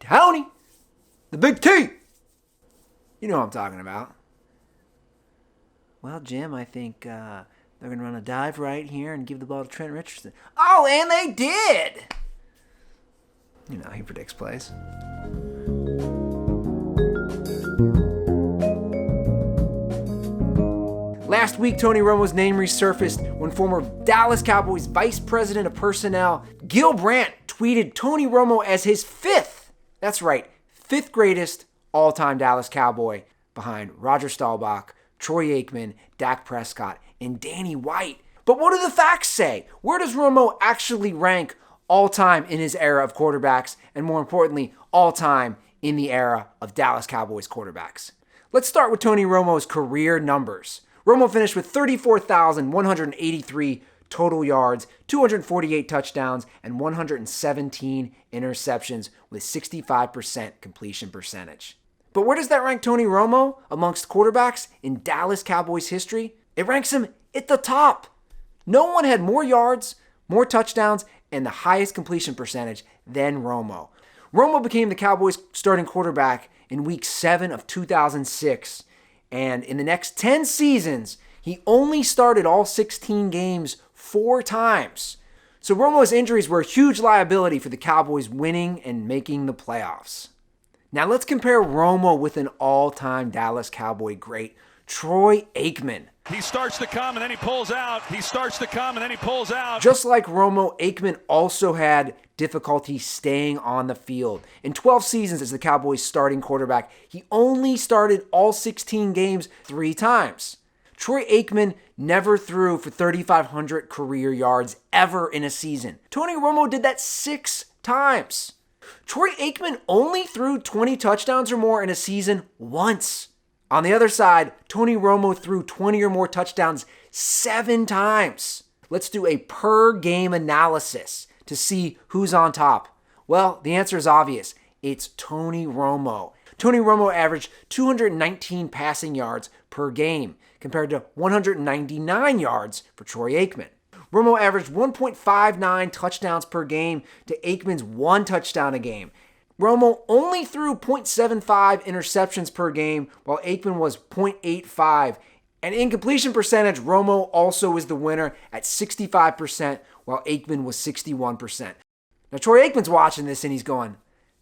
Tony, the big T. You know what I'm talking about. Well, Jim, I think they're going to run a dive right here and give the ball to Trent Richardson. Oh, and they did! You know, he predicts plays. Last week, Tony Romo's name resurfaced when former Dallas Cowboys Vice President of Personnel Gil Brandt tweeted Tony Romo as his fifth greatest all-time Dallas Cowboy behind Roger Staubach, Troy Aikman, Dak Prescott, and Danny White. But what do the facts say? Where does Romo actually rank all-time in his era of quarterbacks, and more importantly, all-time in the era of Dallas Cowboys quarterbacks? Let's start with Tony Romo's career numbers. Romo finished with 34,183 total yards, 248 touchdowns, and 117 interceptions with 65% completion percentage. But where does that rank Tony Romo amongst quarterbacks in Dallas Cowboys history? It ranks him at the top. No one had more yards, more touchdowns, and the highest completion percentage than Romo. Romo became the Cowboys' starting quarterback in Week 7 of 2006. And in the next 10 seasons, he only started all 16 games 4 times. So Romo's injuries were a huge liability for the Cowboys winning and making the playoffs. Now let's compare Romo with an all-time Dallas Cowboy great, Troy Aikman. He starts to come and then he pulls out. Just like Romo, Aikman also had difficulty staying on the field. In 12 seasons as the Cowboys' starting quarterback, he only started all 16 games 3 times. Troy Aikman never threw for 3,500 career yards ever in a season. Tony Romo did that 6 times. Troy Aikman only threw 20 touchdowns or more in a season once. On the other side, Tony Romo threw 20 or more touchdowns 7 times. Let's do a per-game analysis to see who's on top. Well, the answer is obvious. It's Tony Romo. Tony Romo averaged 219 passing yards per game compared to 199 yards for Troy Aikman. Romo averaged 1.59 touchdowns per game to Aikman's 1 touchdown a game. Romo only threw 0.75 interceptions per game, while Aikman was 0.85. And in completion percentage, Romo also is the winner at 65%, while Aikman was 61%. Now, Troy Aikman's watching this and he's going,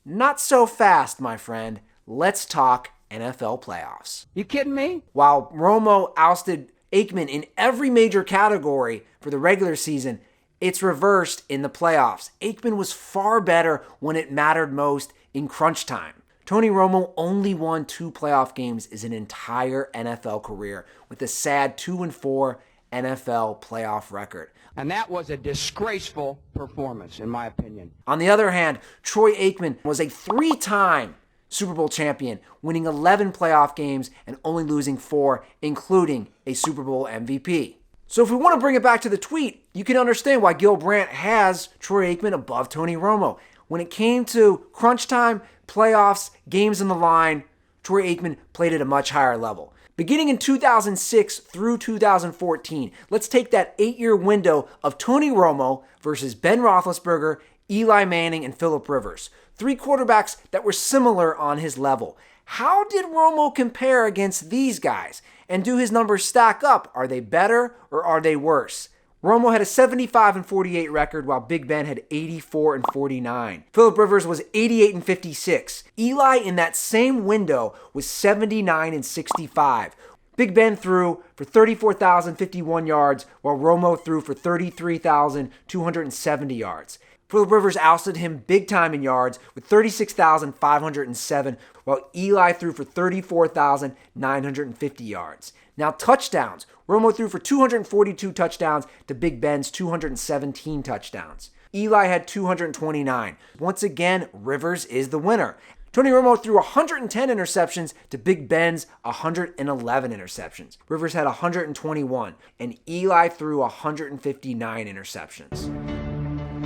not so fast, my friend. Let's talk NFL playoffs. You kidding me? While Romo ousted Aikman in every major category for the regular season, it's reversed in the playoffs. Aikman was far better when it mattered most in crunch time. Tony Romo only won 2 playoff games his entire NFL career with a sad 2-4 NFL playoff record. And that was a disgraceful performance, in my opinion. On the other hand, Troy Aikman was a 3-time Super Bowl champion, winning 11 playoff games and only losing 4, including a Super Bowl MVP. So if we want to bring it back to the tweet, you can understand why Gil Brandt has Troy Aikman above Tony Romo. When it came to crunch time, playoffs, games on the line, Troy Aikman played at a much higher level. Beginning in 2006 through 2014, let's take that 8-year window of Tony Romo versus Ben Roethlisberger, Eli Manning, and Phillip Rivers. 3 quarterbacks that were similar on his level. How did Romo compare against these guys? And do his numbers stack up? Are they better or are they worse? Romo had a 75-48 record while Big Ben had 84-49. Phillip Rivers was 88-56. Eli in that same window was 79-65. Big Ben threw for 34,051 yards while Romo threw for 33,270 yards. Phillip Rivers ousted him big time in yards with 36,507, while Eli threw for 34,950 yards. Now touchdowns. Romo threw for 242 touchdowns to Big Ben's 217 touchdowns. Eli had 229. Once again, Rivers is the winner. Tony Romo threw 110 interceptions to Big Ben's 111 interceptions. Rivers had 121, and Eli threw 159 interceptions.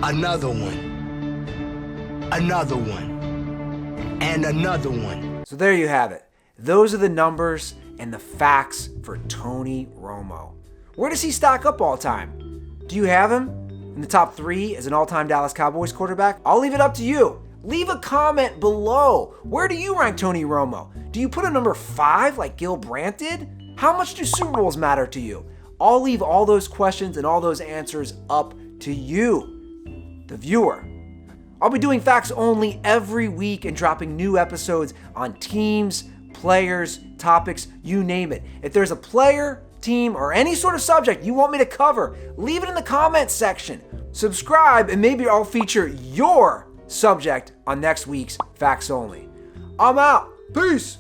Another one, and another one. So there you have it. Those are the numbers and the facts for Tony Romo. Where does he stack up all time? Do you have him in the top 3 as an all-time Dallas Cowboys quarterback? I'll leave it up to you. Leave a comment below. Where do you rank Tony Romo? Do you put a number 5 like Gil Brandt did? How much do Super Bowls matter to you? I'll leave all those questions and all those answers up to you, the viewer. I'll be doing Facts Only every week and dropping new episodes on teams, players, topics, you name it. If there's a player, team, or any sort of subject you want me to cover, leave it in the comments section. Subscribe and maybe I'll feature your subject on next week's Facts Only. I'm out. Peace.